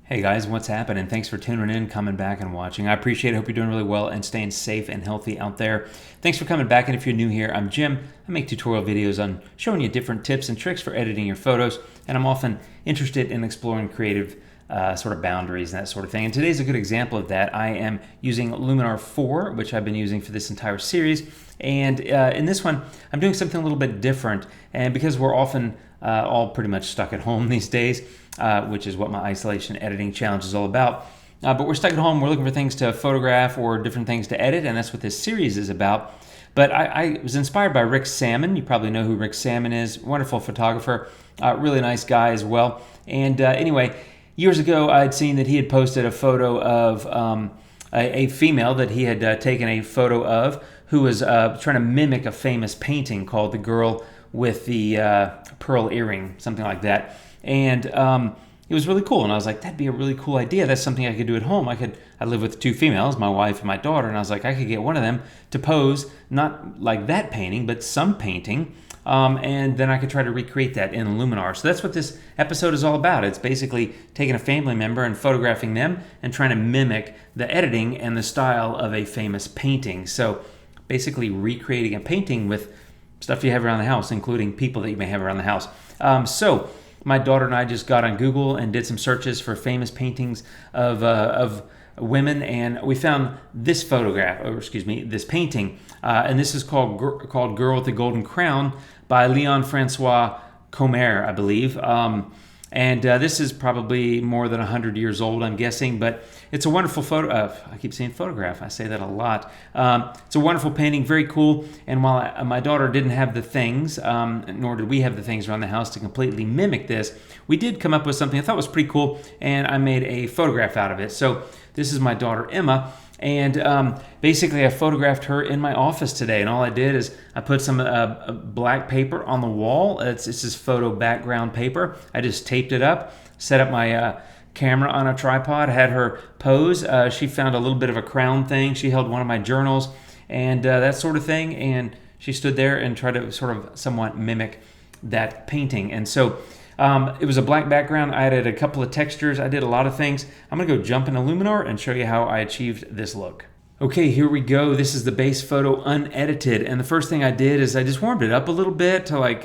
Hey guys, what's happening? Thanks for tuning in, coming back and watching. I appreciate it. Hope you're doing really well and staying safe and healthy out there. Thanks for coming back. And if you're new here, I'm Jim. I make tutorial videos on showing you different tips and tricks for editing your photos. And I'm often interested in exploring creative sort of boundaries and that sort of thing. And today's a good example of that. I am using Luminar 4, which I've been using for this entire series. And in this one, I'm doing something a little bit different. And because we're often all pretty much stuck at home these days, which is what my isolation editing challenge is all about. But we're stuck at home, we're looking for things to photograph or different things to edit, and that's what this series is about. But I was inspired by Rick Sammon. You probably know who Rick Sammon is. Wonderful photographer, really nice guy as well. And anyway, years ago I'd seen that he had posted a photo of a female that he had taken a photo of who was trying to mimic a famous painting called The Girl with the Pearl Earring, something like that. And it was really cool. And I was like, that'd be a really cool idea. That's something I could do at home. I live with two females, my wife and my daughter. And I was like, I could get one of them to pose, not like that painting, but some painting. And then I could try to recreate that in Luminar. So that's what this episode is all about. It's basically taking a family member and photographing them and trying to mimic the editing and the style of a famous painting. So basically recreating a painting with stuff you have around the house, including people that you may have around the house. So my daughter and I just got on Google and did some searches for famous paintings of women, and we found this this painting, and this is called "Girl with the Golden Crown" by Leon Francois Comer, I believe. And this is probably more than 100 years old, I'm guessing, but it's a wonderful photo. I keep saying photograph. I say that a lot. It's a wonderful painting, very cool. And while my daughter didn't have the things, nor did we have the things around the house to completely mimic this, we did come up with something I thought was pretty cool, and I made a photograph out of it. So this is my daughter, Emma. And basically, I photographed her in my office today, and all I did is I put some black paper on the wall. It's this photo background paper. I just taped it up, set up my camera on a tripod, had her pose. She found a little bit of a crown thing. She held one of my journals and that sort of thing, and she stood there and tried to sort of somewhat mimic that painting. And so it was a black background. I added a couple of textures. I did a lot of things. I'm going to go jump into Luminar and show you how I achieved this look. Okay, here we go. This is the base photo unedited. And the first thing I did is I just warmed it up a little bit to like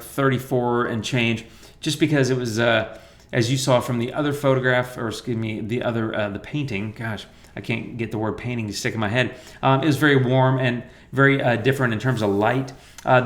34 and change, just because it was, as you saw from the other photograph, or excuse me, the painting. Gosh, I can't get the word painting to stick in my head. It was very warm and very different in terms of light.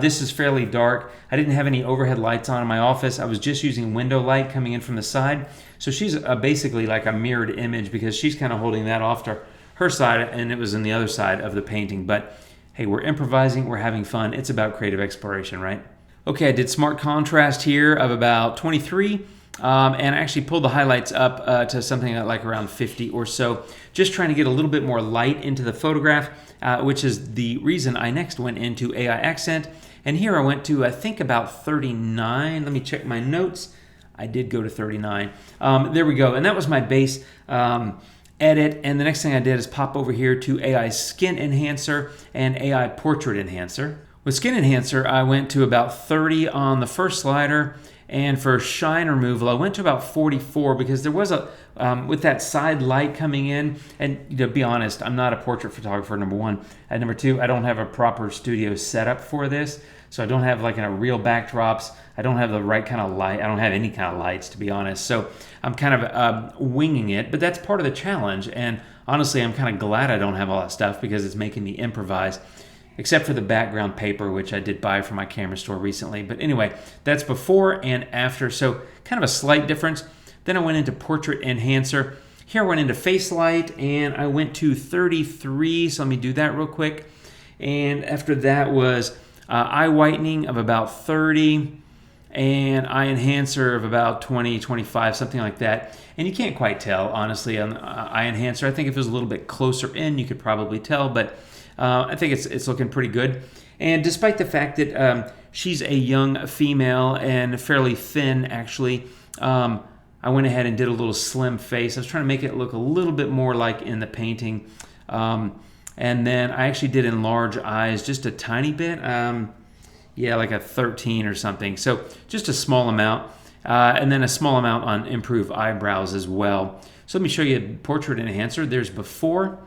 This is fairly dark. I didn't have any overhead lights on in my office. I was just using window light coming in from the side. So she's basically like a mirrored image because she's kind of holding that off to her side, and it was in the other side of the painting. But hey, we're improvising, we're having fun. It's about creative exploration, right? Okay, I did smart contrast here of about 23. And I actually pulled the highlights up to something like around 50 or so, just trying to get a little bit more light into the photograph, which is the reason I next went into AI Accent. And here I went to, I think, about 39. Let me check my notes. I did go to 39. There we go. And that was my base edit. And the next thing I did is pop over here to AI Skin Enhancer and AI Portrait Enhancer. With Skin Enhancer, I went to about 30 on the first slider. And for shine removal, I went to about 44 because there was with that side light coming in, and to be honest, I'm not a portrait photographer, number one. And number two, I don't have a proper studio setup for this. So I don't have like real backdrops. I don't have the right kind of light. I don't have any kind of lights, to be honest. So I'm kind of winging it, but that's part of the challenge. And honestly, I'm kind of glad I don't have all that stuff because it's making me improvise. Except for the background paper, which I did buy from my camera store recently. But anyway, that's before and after, so kind of a slight difference. Then I went into Portrait Enhancer. Here I went into Face Light, and I went to 33, so let me do that real quick. And after that was Eye Whitening of about 30, and Eye Enhancer of about 20, 25, something like that. And you can't quite tell, honestly, on Eye Enhancer. I think if it was a little bit closer in, you could probably tell, but I think it's looking pretty good. And despite the fact that she's a young female and fairly thin, actually, I went ahead and did a little slim face. I was trying to make it look a little bit more like in the painting. And then I actually did enlarge eyes just a tiny bit. Like a 13 or something. So just a small amount. and then a small amount on improve eyebrows as well. So let me show you Portrait Enhancer. There's before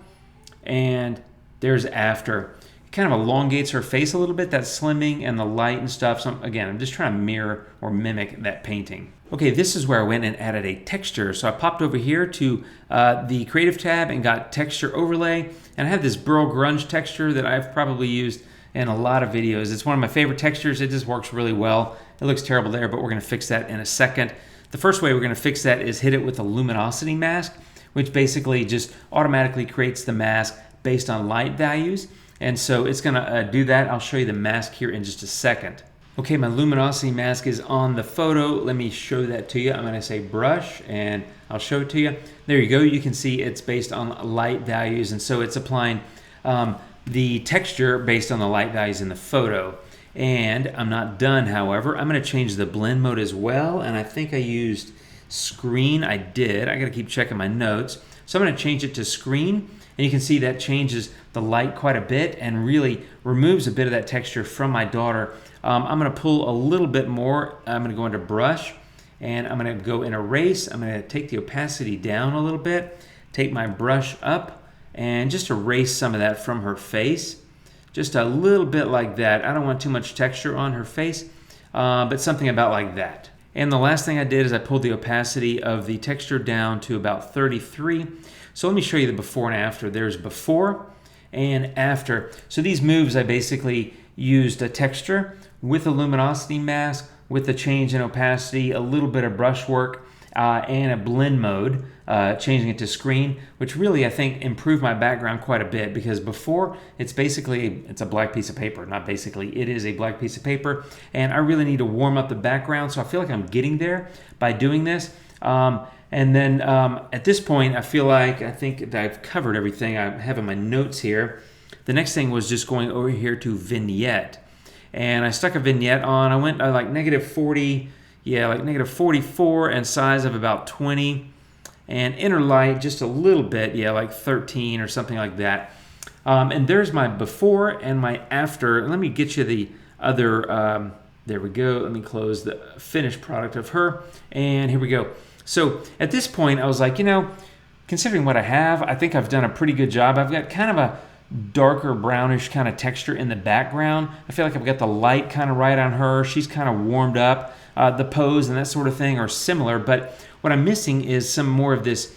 and there's after. It kind of elongates her face a little bit, that slimming and the light and stuff. So again, I'm just trying to mirror or mimic that painting. Okay, this is where I went and added a texture. So I popped over here to the Creative tab and got Texture Overlay. And I have this Burl Grunge texture that I've probably used in a lot of videos. It's one of my favorite textures. It just works really well. It looks terrible there, but we're gonna fix that in a second. The first way we're gonna fix that is hit it with a luminosity mask, which basically just automatically creates the mask based on light values. And so it's gonna do that. I'll show you the mask here in just a second. Okay, my luminosity mask is on the photo. Let me show that to you. I'm gonna say brush and I'll show it to you. There you go. You can see it's based on light values. And so it's applying the texture based on the light values in the photo. And I'm not done, however. I'm gonna change the blend mode as well. And I think I used screen. I did. I gotta keep checking my notes. So I'm gonna change it to screen. And you can see that changes the light quite a bit and really removes a bit of that texture from my daughter. I'm gonna pull a little bit more. I'm gonna go into brush and I'm gonna go in erase. I'm gonna take the opacity down a little bit, take my brush up and just erase some of that from her face. Just a little bit like that. I don't want too much texture on her face, but something about like that. And the last thing I did is I pulled the opacity of the texture down to about 33. So let me show you the before and after. There's before and after. So these moves, I basically used a texture with a luminosity mask, with the change in opacity, a little bit of brush work, and a blend mode, changing it to screen, which really I think improved my background quite a bit, because before it's a black piece of paper. Not basically, it is a black piece of paper, and I really need to warm up the background, so I feel like I'm getting there by doing this. And then at this point, I think that I've covered everything I have in my notes here. The next thing was just going over here to vignette. And I stuck a vignette on. I went like -40, like -44, and size of about 20. And inner light just a little bit, like 13 or something like that. And there's my before and my after. Let me get you the other, there we go. Let me close the finished product of her. And here we go. So at this point, I was like, considering what I have, I think I've done a pretty good job. I've got kind of a darker brownish kind of texture in the background. I feel like I've got the light kind of right on her. She's kind of warmed up. The pose and that sort of thing are similar, but what I'm missing is some more of this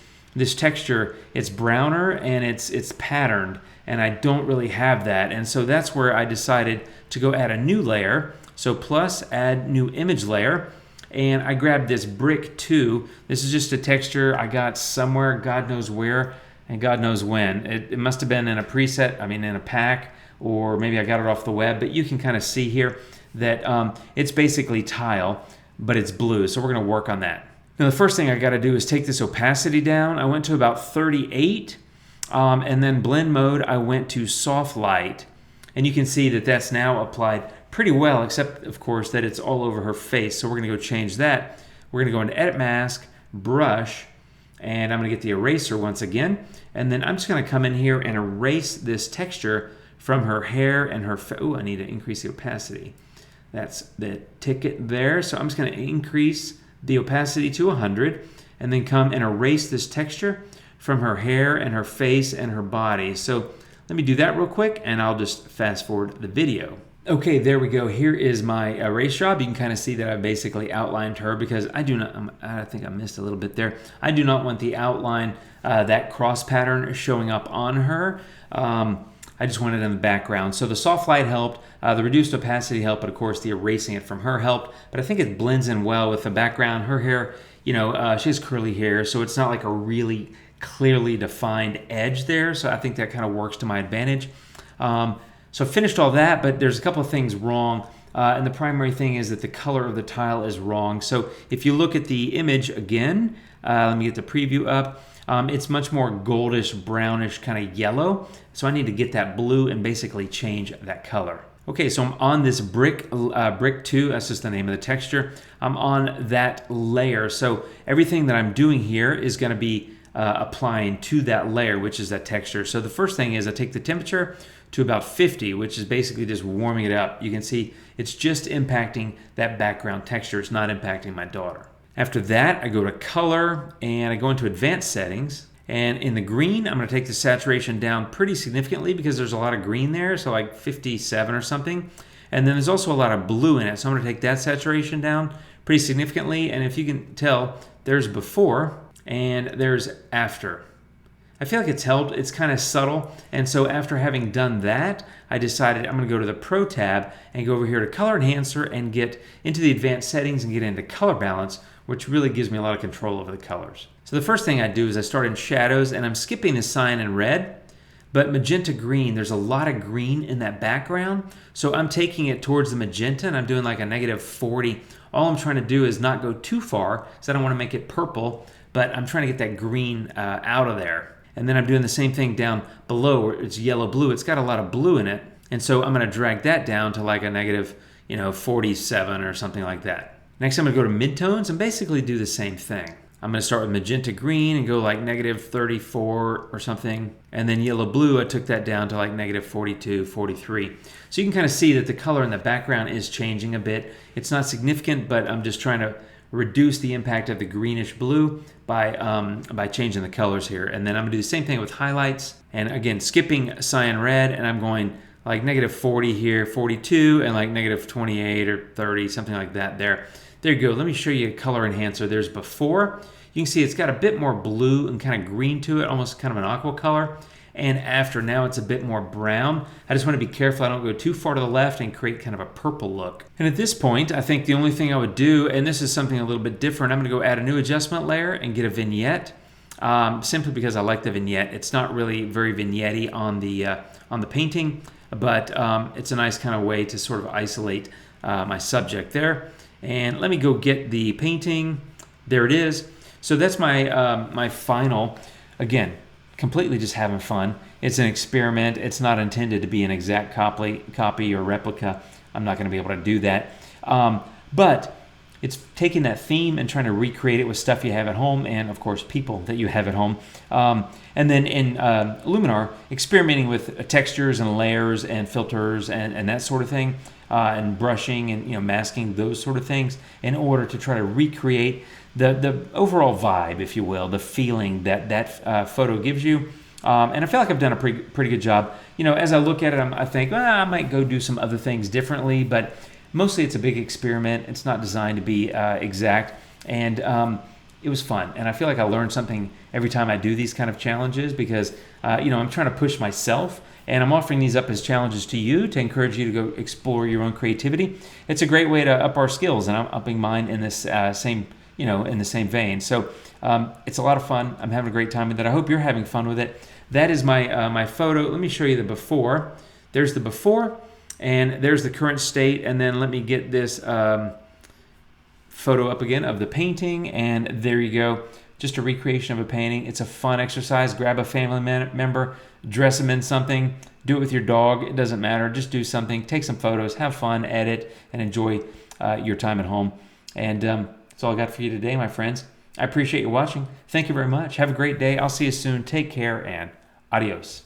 texture. It's browner and it's patterned, and I don't really have that. And so that's where I decided to go add a new layer. So plus add new image layer. And I grabbed this Brick 2. This is just a texture I got somewhere, God knows where, and God knows when. It must have been in a preset, in a pack, or maybe I got it off the web, but you can kind of see here that it's basically tile, but it's blue, so we're gonna work on that. Now the first thing I gotta do is take this opacity down. I went to about 38, and then blend mode, I went to soft light, and you can see that that's now applied pretty well, except of course that it's all over her face. So we're gonna go change that. We're gonna go into edit mask, brush, and I'm gonna get the eraser once again. And then I'm just gonna come in here and erase this texture from her hair and her, I need to increase the opacity. That's the ticket there. So I'm just gonna increase the opacity to 100 and then come and erase this texture from her hair and her face and her body. So let me do that real quick and I'll just fast forward the video. Okay, there we go. Here is my erase job. You can kind of see that I basically outlined her because I think I missed a little bit there. I do not want the outline, that cross pattern showing up on her. I just want it in the background. So the soft light helped, the reduced opacity helped, but of course the erasing it from her helped. But I think it blends in well with the background. Her hair, she has curly hair, so it's not like a really clearly defined edge there. So I think that kind of works to my advantage. So I finished all that, but there's a couple of things wrong. And the primary thing is that the color of the tile is wrong. So if you look at the image again, let me get the preview up. It's much more goldish, brownish, kind of yellow. So I need to get that blue and basically change that color. Okay, so I'm on this Brick 2, that's just the name of the texture. I'm on that layer. So everything that I'm doing here is gonna be applying to that layer, which is that texture. So the first thing is I take the temperature to about 50, which is basically just warming it up. You can see it's just impacting that background texture. It's not impacting my daughter. After that, I go to color and I go into advanced settings. And in the green, I'm going to take the saturation down pretty significantly because there's a lot of green there, so like 57 or something. And then there's also a lot of blue in it, so I'm going to take that saturation down pretty significantly. And if you can tell, there's before and there's after. I feel like it's kind of subtle. And so after having done that, I decided I'm going to go to the Pro tab and go over here to Color Enhancer and get into the advanced settings and get into color balance, which really gives me a lot of control over the colors. So the first thing I do is I start in shadows, and I'm skipping the cyan and red, but magenta green, there's a lot of green in that background. So I'm taking it towards the magenta, and I'm doing like a -40. All I'm trying to do is not go too far, because I don't want to make it purple, but I'm trying to get that green out of there. And then I'm doing the same thing down below where it's yellow-blue. It's got a lot of blue in it. And so I'm going to drag that down to like a -47 or something like that. Next, I'm going to go to midtones and basically do the same thing. I'm going to start with magenta green and go like -34 or something. And then yellow-blue, I took that down to like -42, 43. So you can kind of see that the color in the background is changing a bit. It's not significant, but I'm just trying to reduce the impact of the greenish blue by changing the colors here. And then I'm going to do the same thing with highlights. And again, skipping cyan red, and I'm going like -40 here, 42, and like -28 or 30, something like that there. There you go. Let me show you a color enhancer. There's before. You can see it's got a bit more blue and kind of green to it, almost kind of an aqua color. And after, now it's a bit more brown. I just want to be careful I don't go too far to the left and create kind of a purple look. And at this point, I think the only thing I would do, and this is something a little bit different, I'm going to go add a new adjustment layer and get a vignette, simply because I like the vignette. It's not really very vignette-y on the painting, but it's a nice kind of way to sort of isolate my subject there. And let me go get the painting. There it is. So that's my final, again, completely just having fun. It's an experiment. It's not intended to be an exact copy or replica. I'm not going to be able to do that. But it's taking that theme and trying to recreate it with stuff you have at home and, of course, people that you have at home. And then in Luminar, experimenting with textures and layers and filters and that sort of thing, and brushing and masking, those sort of things, in order to try to recreate the overall vibe, if you will, the feeling that photo gives you. And I feel like I've done a pretty good job. As I look at it, I think, I might go do some other things differently, but mostly it's a big experiment. It's not designed to be exact. And it was fun. And I feel like I learn something every time I do these kind of challenges because, I'm trying to push myself. And I'm offering these up as challenges to you to encourage you to go explore your own creativity. It's a great way to up our skills, and I'm upping mine in this in the same vein. So it's a lot of fun. I'm having a great time with it. I hope you're having fun with it. That is my photo. Let me show you the before. There's the before, and there's the current state. And then let me get this photo up again of the painting, and there you go. Just a recreation of a painting. It's a fun exercise. Grab a family member, dress them in something, do it with your dog. It doesn't matter. Just do something. Take some photos, have fun, edit, and enjoy your time at home. And that's all I got for you today, my friends. I appreciate you watching. Thank you very much. Have a great day. I'll see you soon. Take care and adios.